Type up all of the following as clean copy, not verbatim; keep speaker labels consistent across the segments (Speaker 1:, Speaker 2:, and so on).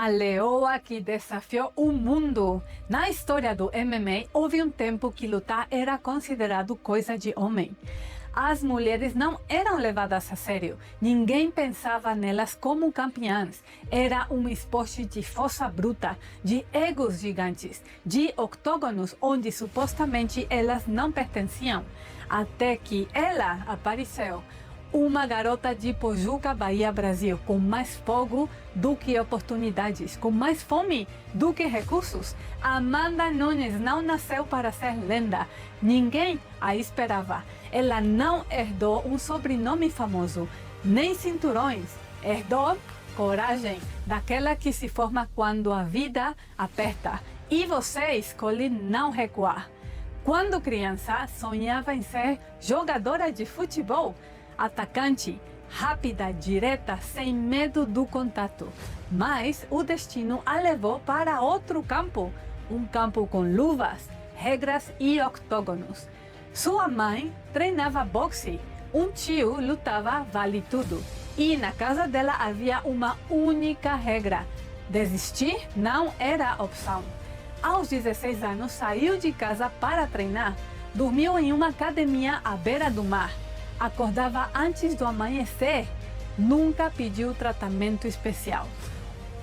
Speaker 1: A leoa que desafiou o mundo. Na história do MMA, houve um tempo que lutar era considerado coisa de homem. As mulheres não eram levadas a sério. Ninguém pensava nelas como campeãs. Era um esporte de força bruta, de egos gigantes, de octógonos onde supostamente elas não pertenciam. Até que ela apareceu. Uma garota de Pojuca, Bahia, Brasil, com mais fogo do que oportunidades, com mais fome do que recursos. Amanda Nunes não nasceu para ser lenda. Ninguém a esperava. Ela não herdou um sobrenome famoso, nem cinturões. Herdou coragem, daquela que se forma quando a vida aperta. E você escolhe não recuar. Quando criança, sonhava em ser jogadora de futebol. Atacante, rápida, direta, sem medo do contato. Mas o destino a levou para outro campo, um campo com luvas, regras e octógonos. Sua mãe treinava boxe, um tio lutava vale tudo. E na casa dela havia uma única regra: desistir não era opção. Aos 16 anos saiu de casa para treinar, dormiu em uma academia à beira do mar. Acordava antes do amanhecer, nunca pediu tratamento especial.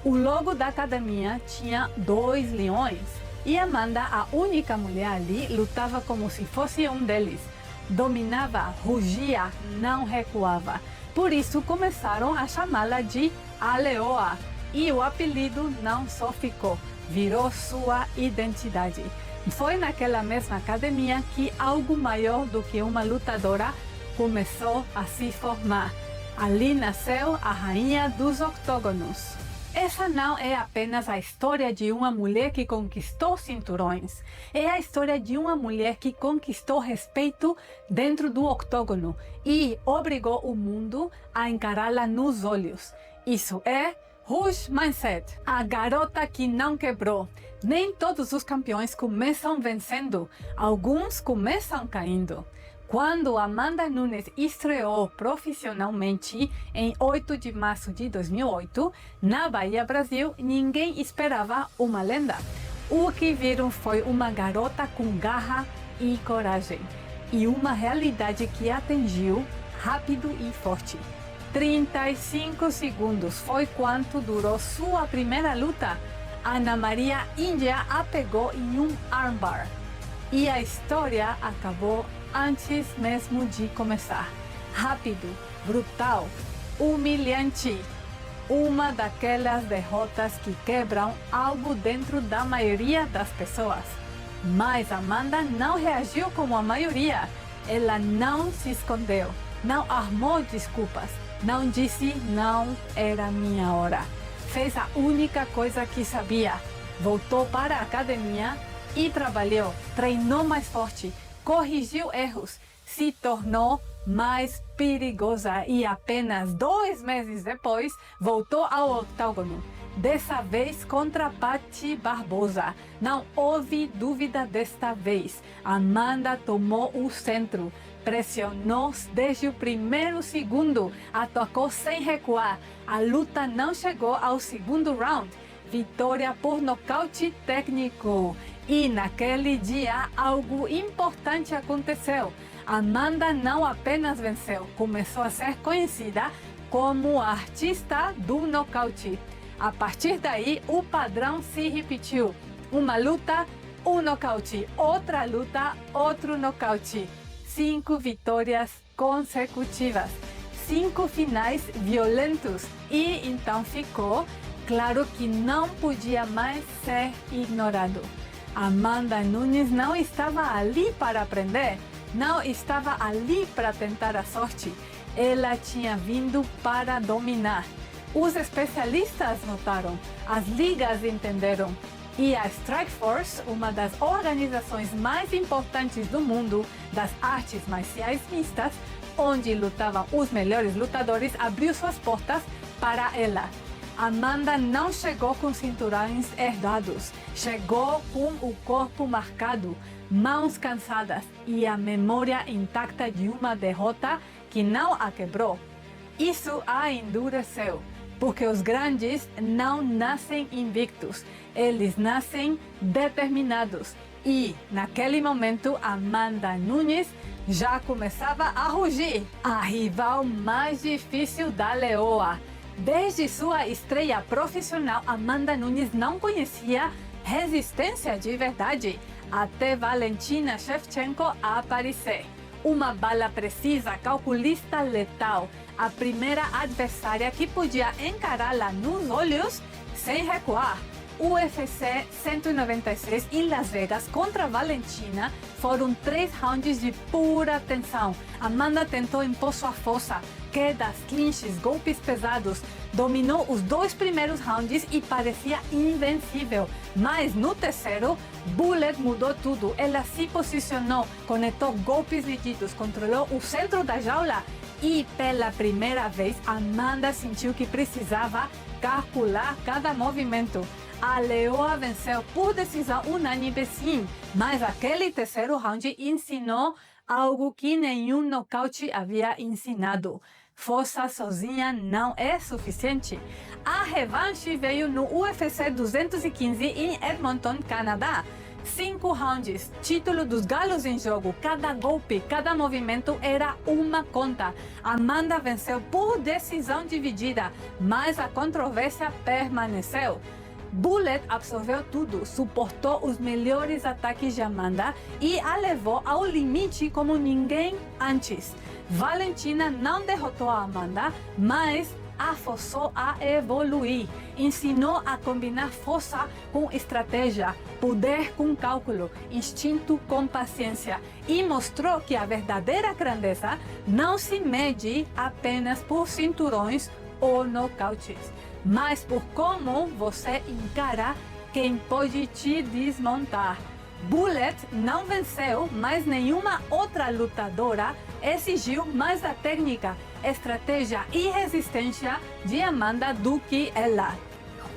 Speaker 1: O logo da academia tinha 2 leões e Amanda, a única mulher ali, lutava como se fosse um deles. Dominava, rugia, não recuava. Por isso começaram a chamá-la de A Leoa. E o apelido não só ficou, virou sua identidade. Foi naquela mesma academia que algo maior do que uma lutadora começou a se formar. Ali nasceu a rainha dos octógonos. Essa não é apenas a história de uma mulher que conquistou cinturões. É a história de uma mulher que conquistou respeito dentro do octógono e obrigou o mundo a encará-la nos olhos. Isso é Rouge Mindset, a garota que não quebrou. Nem todos os campeões começam vencendo, alguns começam caindo. Quando Amanda Nunes estreou profissionalmente em 8 de março de 2008, na Bahia, Brasil, ninguém esperava uma lenda. O que viram foi uma garota com garra e coragem, e uma realidade que atingiu rápido e forte. 35 segundos foi quanto durou sua primeira luta. Ana Maria Índia a pegou em um armbar. E a história acabou antes mesmo de começar. Rápido, brutal, humilhante. Uma daquelas derrotas que quebram algo dentro da maioria das pessoas. Mas Amanda não reagiu como a maioria. Ela não se escondeu, não armou desculpas, não disse não era minha hora. Fez a única coisa que sabia. Voltou para a academia e trabalhou, treinou mais forte, corrigiu erros, se tornou mais perigosa e apenas 2 meses depois voltou ao octógono. Dessa vez contra Patti Barbosa. Não houve dúvida desta vez. Amanda tomou o centro, pressionou desde o primeiro segundo, atacou sem recuar. A luta não chegou ao segundo round. Vitória por nocaute técnico. E naquele dia algo importante aconteceu. Amanda não apenas venceu, começou a ser conhecida como a artista do nocaute. A partir daí, o padrão se repetiu. Uma luta, um nocaute. Outra luta, outro nocaute. 5 vitórias consecutivas. 5 finais violentos. E então ficou claro que não podia mais ser ignorado. Amanda Nunes não estava ali para aprender, não estava ali para tentar a sorte. Ela tinha vindo para dominar. Os especialistas notaram, as ligas entenderam. E a Strikeforce, uma das organizações mais importantes do mundo das artes marciais mistas, onde lutavam os melhores lutadores, abriu suas portas para ela. Amanda não chegou com cinturões herdados, chegou com o corpo marcado, mãos cansadas e a memória intacta de uma derrota que não a quebrou. Isso a endureceu. porque os grandes não nascem invictos, eles nascem determinados. E, naquele momento, Amanda Nunes já começava a rugir, a rival mais difícil da Leoa. Desde sua estreia profissional, Amanda Nunes não conhecia resistência de verdade, até Valentina Shevchenko aparecer. Uma bala precisa, calculista letal, a primeira adversária que podia encará-la nos olhos sem recuar. UFC 196 em Las Vegas contra Valentina foram 3 rounds de pura tensão. Amanda tentou impor sua força, quedas, clinches, golpes pesados. Dominou os 2 primeiros rounds e parecia invencível. Mas no terceiro, Bullet mudou tudo. Ela se posicionou, conectou golpes rígidos, controlou o centro da jaula e pela primeira vez Amanda sentiu que precisava calcular cada movimento. A Leoa venceu por decisão unânime, sim, mas aquele terceiro round ensinou algo que nenhum nocaute havia ensinado. Força sozinha não é suficiente. A revanche veio no UFC 215 em Edmonton, Canadá. 5 rounds, título dos galos em jogo, cada golpe, cada movimento era uma conta. Amanda venceu por decisão dividida, mas a controvérsia permaneceu. Bullet absorveu tudo, suportou os melhores ataques de Amanda e a levou ao limite como ninguém antes. Valentina não derrotou a Amanda, mas a forçou a evoluir. Ensinou a combinar força com estratégia, poder com cálculo, instinto com paciência e mostrou que a verdadeira grandeza não se mede apenas por cinturões ou nocautes, mas por como você encara quem pode te desmontar. Bullet não venceu, mas nenhuma outra lutadora exigiu mais da técnica, estratégia e resistência de Amanda do que ela.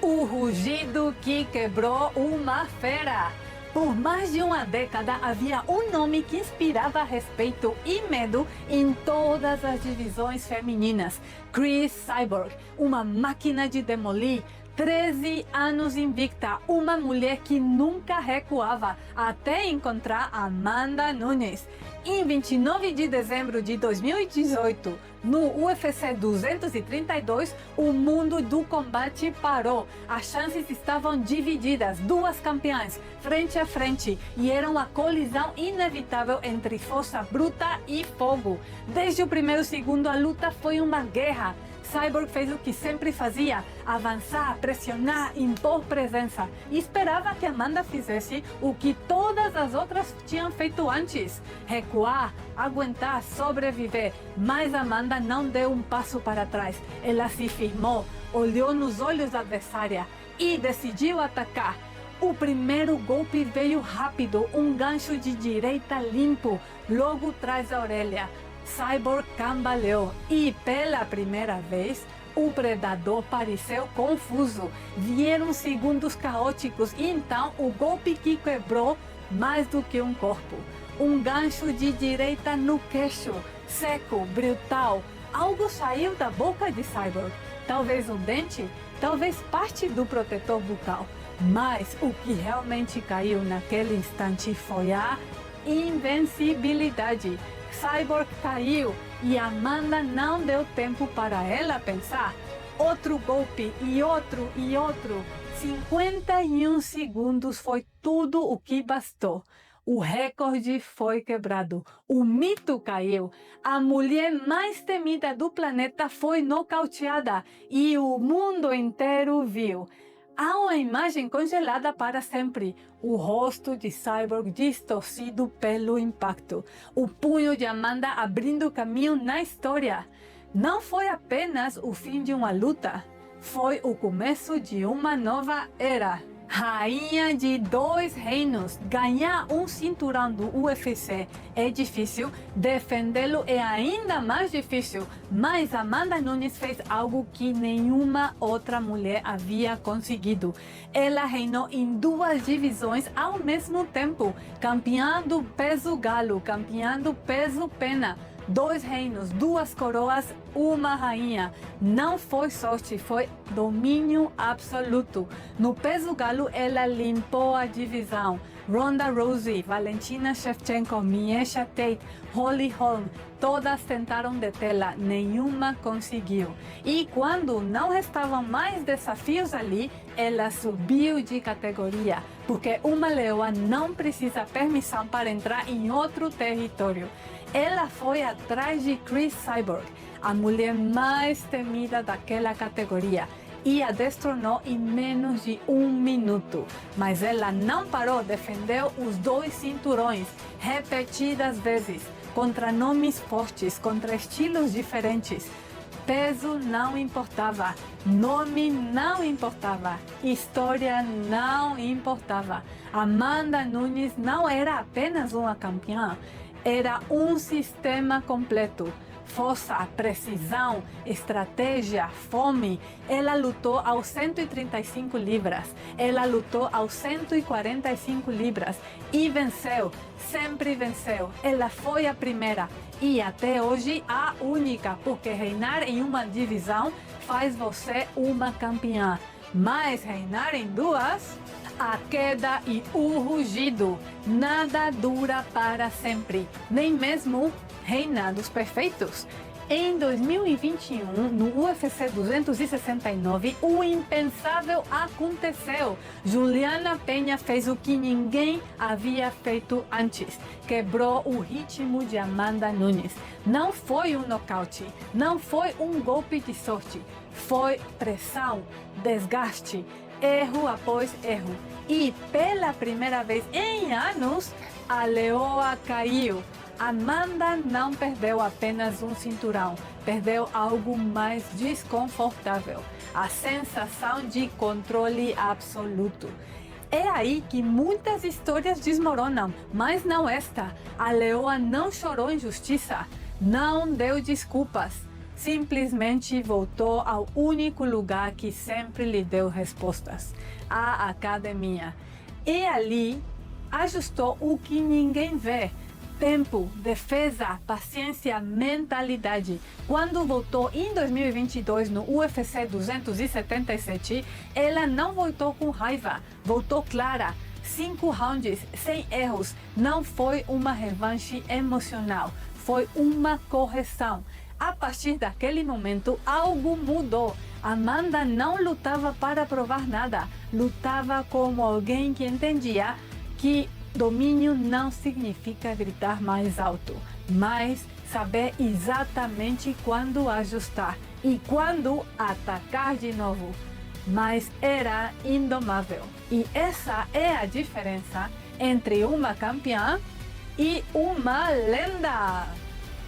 Speaker 1: O rugido que quebrou uma fera. Por mais de uma década havia um nome que inspirava respeito e medo em todas as divisões femininas: Cris Cyborg, uma máquina de demolir. 13 anos invicta, uma mulher que nunca recuava até encontrar Amanda Nunes. Em 29 de dezembro de 2018, no UFC 232, o mundo do combate parou. As chances estavam divididas, 2 campeãs, frente a frente, e era uma colisão inevitável entre força bruta e fogo. Desde o primeiro segundo, a luta foi uma guerra. Cyborg fez o que sempre fazia: avançar, pressionar, impor presença. E esperava que Amanda fizesse o que todas as outras tinham feito antes: recuar, aguentar, sobreviver. Mas Amanda não deu um passo para trás. Ela se firmou, olhou nos olhos da adversária e decidiu atacar. O primeiro golpe veio rápido, um gancho de direita limpo, logo atrás da orelha. Cyborg cambaleou e, pela primeira vez, o predador pareceu confuso. Vieram segundos caóticos e então o golpe que quebrou mais do que um corpo. Um gancho de direita no queixo, seco, brutal. Algo saiu da boca de Cyborg. Talvez um dente, talvez parte do protetor bucal. Mas o que realmente caiu naquele instante foi a invencibilidade. Cyborg caiu e Amanda não deu tempo para ela pensar. Outro golpe e outro e outro. 51 segundos foi tudo o que bastou. O recorde foi quebrado. O mito caiu. A mulher mais temida do planeta foi nocauteada e o mundo inteiro viu. Há uma imagem congelada para sempre. O rosto de Cyborg distorcido pelo impacto. O punho de Amanda abrindo caminho na história. Não foi apenas o fim de uma luta. Foi o começo de uma nova era. Rainha de 2 reinos, ganhar um cinturão do UFC é difícil, defendê-lo é ainda mais difícil, mas Amanda Nunes fez algo que nenhuma outra mulher havia conseguido. Ela reinou em 2 divisões ao mesmo tempo, campeã do peso galo, campeã do peso pena. 2 reinos, 2 coroas, uma rainha. Não foi sorte, foi domínio absoluto. No peso galo, ela limpou a divisão. Ronda Rousey, Valentina Shevchenko, Miesha Tate, Holly Holm, todas tentaram detê-la, nenhuma conseguiu. E quando não restavam mais desafios ali, ela subiu de categoria, porque uma leoa não precisa permissão para entrar em outro território. Ela foi atrás de Cris Cyborg, a mulher mais temida daquela categoria, e a destronou em menos de 1 minuto. Mas ela não parou, defendeu os 2 cinturões repetidas vezes, contra nomes fortes, contra estilos diferentes. Peso não importava, nome não importava, história não importava. Amanda Nunes não era apenas uma campeã, era um sistema completo. Força, precisão, estratégia, fome. Ela lutou aos 135 libras, ela lutou aos 145 libras e venceu, sempre venceu. Ela foi a primeira e até hoje a única, porque reinar em uma divisão faz você uma campeã. Mas reinar em 2, a queda e o rugido, nada dura para sempre, nem mesmo reinados perfeitos. Em 2021, no UFC 269, o impensável aconteceu. Juliana Peña fez o que ninguém havia feito antes. Quebrou o ritmo de Amanda Nunes. Não foi um nocaute, não foi um golpe de sorte. Foi pressão, desgaste, erro após erro. E pela primeira vez em anos, a leoa caiu. Amanda não perdeu apenas um cinturão, perdeu algo mais desconfortável, a sensação de controle absoluto. É aí que muitas histórias desmoronam, mas não esta. A leoa não chorou injustiça, não deu desculpas, simplesmente voltou ao único lugar que sempre lhe deu respostas, a academia. E ali ajustou o que ninguém vê. Tempo, defesa, paciência, mentalidade. Quando voltou em 2022 no UFC 277, ela não voltou com raiva, voltou clara. 5 rounds, sem erros. Não foi uma revanche emocional, foi uma correção. A partir daquele momento, algo mudou. Amanda não lutava para provar nada, lutava como alguém que entendia que domínio não significa gritar mais alto, mas saber exatamente quando ajustar e quando atacar de novo. Mas era indomável. E essa é a diferença entre uma campeã e uma lenda.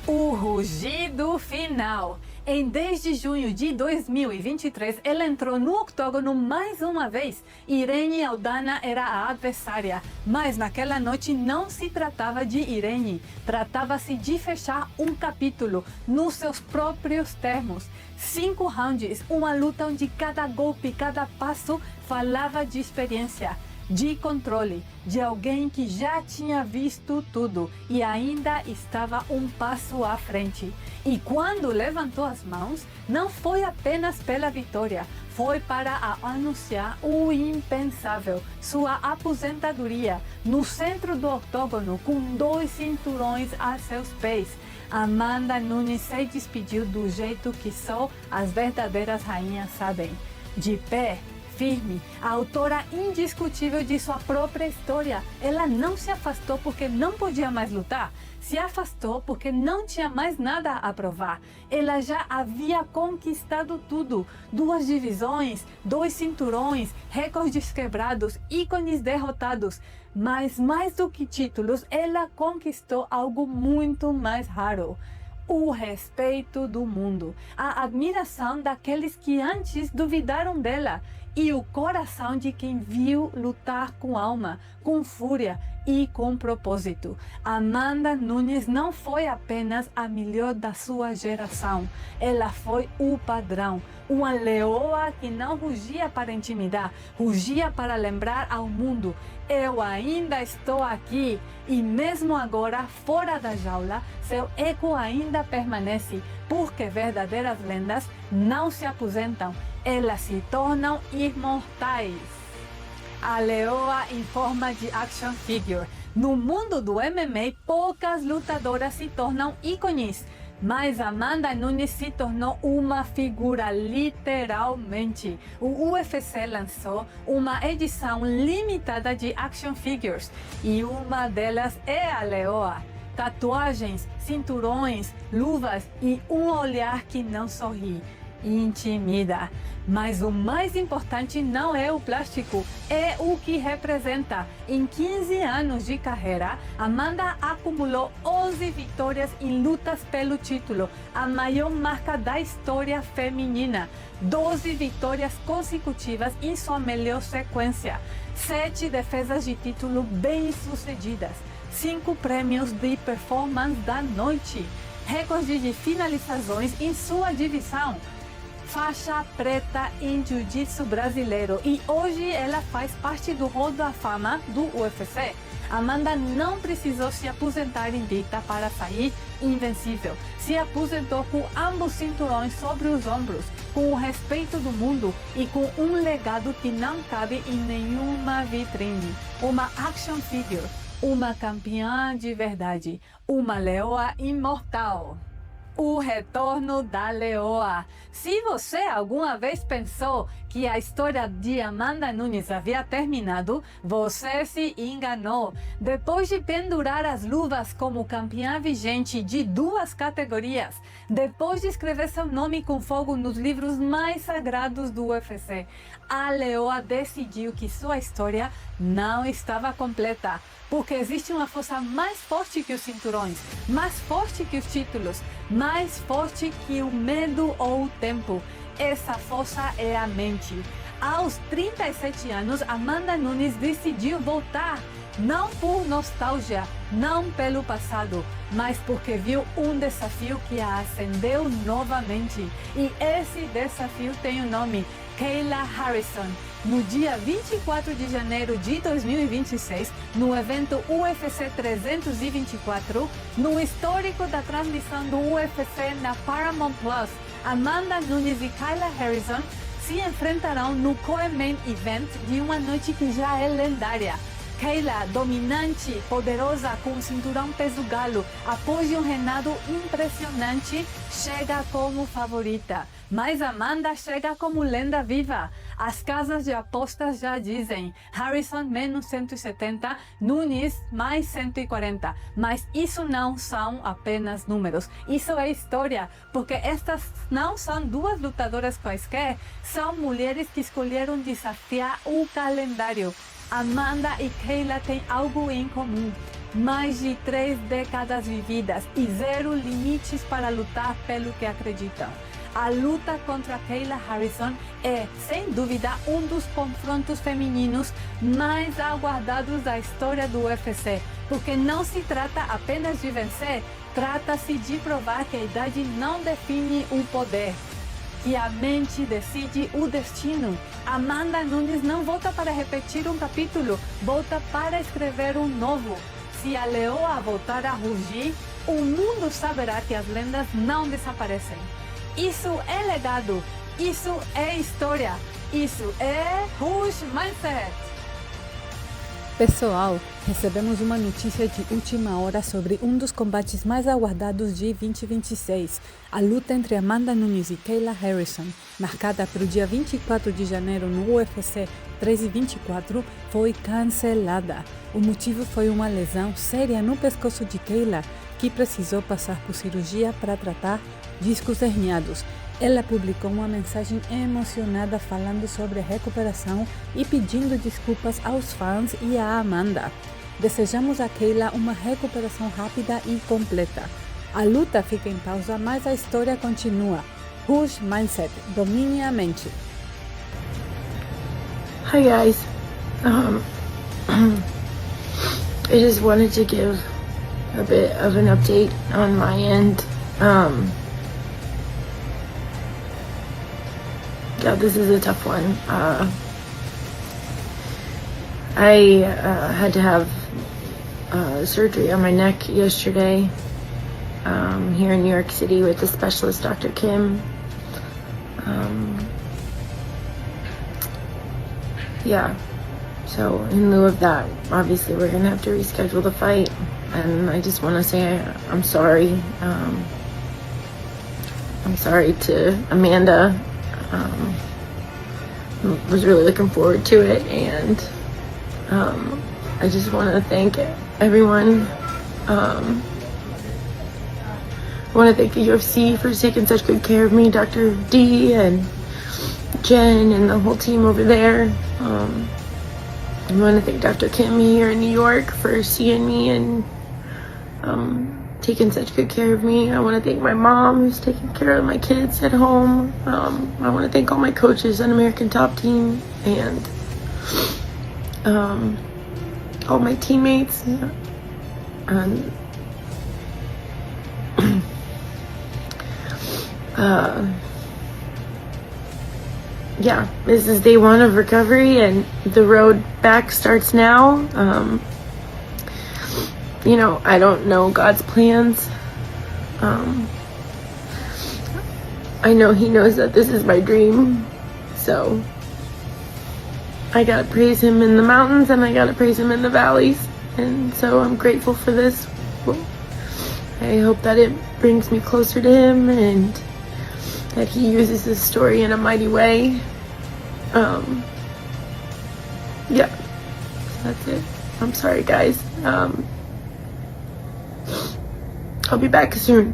Speaker 1: O rugido final. Em 10 de junho de 2023, ela entrou no octógono mais uma vez. Irene Aldana era a adversária, mas naquela noite não se tratava de Irene. Tratava-se de fechar um capítulo nos seus próprios termos. 5 rounds, uma luta onde cada golpe, cada passo falava de experiência, de controle, de alguém que já tinha visto tudo e ainda estava um passo à frente. E quando levantou as mãos, não foi apenas pela vitória, foi para anunciar o impensável, sua aposentadoria, no centro do octógono, com 2 cinturões a seus pés. Amanda Nunes se despediu do jeito que só as verdadeiras rainhas sabem, de pé, firme, a autora indiscutível de sua própria história. Ela não se afastou porque não podia mais lutar, se afastou porque não tinha mais nada a provar. Ela já havia conquistado tudo: 2 divisões, 2 cinturões, recordes quebrados, ícones derrotados. Mas mais do que títulos, ela conquistou algo muito mais raro: o respeito do mundo, a admiração daqueles que antes duvidaram dela e o coração de quem viu lutar com alma, com fúria e com propósito. Amanda Nunes não foi apenas a melhor da sua geração, ela foi o padrão. Uma leoa que não rugia para intimidar, rugia para lembrar ao mundo: eu ainda estou aqui. E mesmo agora, fora da jaula, seu eco ainda permanece, porque verdadeiras lendas não se aposentam, elas se tornam imortais. A leoa em forma de action figure. No mundo do MMA, poucas lutadoras se tornam ícones, mas Amanda Nunes se tornou uma figura literalmente. O UFC lançou uma edição limitada de action figures e uma delas é a leoa. Tatuagens, cinturões, luvas e um olhar que não sorri. Intimida. Mas o mais importante não é o plástico, é o que representa. Em 15 anos de carreira, Amanda acumulou 11 vitórias em lutas pelo título, a maior marca da história feminina. 12 vitórias consecutivas em sua melhor sequência. 7 defesas de título bem-sucedidas. 5 prêmios de performance da noite. Recorde de finalizações em sua divisão. Faixa preta em jiu-jitsu brasileiro e hoje ela faz parte do Hall da Fama do UFC. Amanda não precisou se aposentar invicta para sair invencível. Se aposentou com ambos cinturões sobre os ombros, com o respeito do mundo e com um legado que não cabe em nenhuma vitrine. Uma action figure, uma campeã de verdade, uma leoa imortal. O retorno da leoa. Se você alguma vez pensou que a história de Amanda Nunes havia terminado, você se enganou. Depois de pendurar as luvas como campeã vigente de 2 categorias, depois de escrever seu nome com fogo nos livros mais sagrados do UFC, a leoa decidiu que sua história não estava completa. Porque existe uma força mais forte que os cinturões, mais forte que os títulos, mais forte que o medo ou o tempo. Essa força é a mente. Aos 37 anos, Amanda Nunes decidiu voltar. Não por nostalgia, não pelo passado, mas porque viu um desafio que a acendeu novamente. E esse desafio tem o nome Kayla Harrison. No dia 24 de janeiro de 2026, no evento UFC 324, no histórico da transmissão do UFC na Paramount Plus, Amanda Nunes e Kayla Harrison se enfrentarão no co-main event de uma noite que já é lendária. Kayla, dominante, poderosa, com o cinturão peso galo, após um reinado impressionante, chega como favorita. Mas Amanda chega como lenda viva. As casas de apostas já dizem: Harrison menos 170, Nunes mais 140. Mas isso não são apenas números. Isso é história, porque estas não são 2 lutadoras quaisquer, são mulheres que escolheram desafiar o calendário. Amanda e Kayla têm algo em comum: mais de 3 décadas vividas e 0 limites para lutar pelo que acreditam. A luta contra Kayla Harrison é, sem dúvida, um dos confrontos femininos mais aguardados da história do UFC, porque não se trata apenas de vencer, trata-se de provar que a idade não define o poder, que a mente decide o destino. Amanda Nunes não volta para repetir um capítulo, volta para escrever um novo. Se a leoa voltar a rugir, o mundo saberá que as lendas não desaparecem. Isso é legado, isso é história, isso é Rush Mindset. Pessoal, recebemos uma notícia de última hora sobre um dos combates mais aguardados de 2026. A luta entre Amanda Nunes e Kayla Harrison, marcada para o dia 24 de janeiro no UFC 324, foi cancelada. O motivo foi uma lesão séria no pescoço de Kayla, que precisou passar por cirurgia para tratar discos herniados. Ela publicou uma mensagem emocionada falando sobre a recuperação e pedindo desculpas aos fãs e à Amanda. Desejamos a Kayla uma recuperação rápida e completa. A luta fica em pausa, mas a história continua. Rush Mindset, domine a mente.
Speaker 2: Hi guys. I just wanted to give a bit of an update on my end. Yeah, this is a tough one. I had to have surgery on my neck yesterday here in New York City with the specialist, Dr. Kim. Yeah, so in lieu of that, obviously we're gonna have to reschedule the fight, and I just want to say I'm sorry. I'm sorry to Amanda. Was really looking forward to it, and I just want to thank everyone. I want to thank the UFC for taking such good care of me, Dr. D and Jen and the whole team over there. I want to thank Dr. Kim here in New York for seeing me and taking such good care of me. I want to thank my mom who's taking care of my kids at home. I want to thank all my coaches on American Top Team and all my teammates. Yeah, this is day one of recovery and the road back starts now. You know, I don't know God's plans. I know He knows that this is my dream. So I gotta praise Him in the mountains and I gotta praise Him in the valleys. And so I'm grateful for this. I hope that it brings me closer to Him and that He uses this story in a mighty way. Yeah, that's it. I'm sorry, guys. I'll be back soon.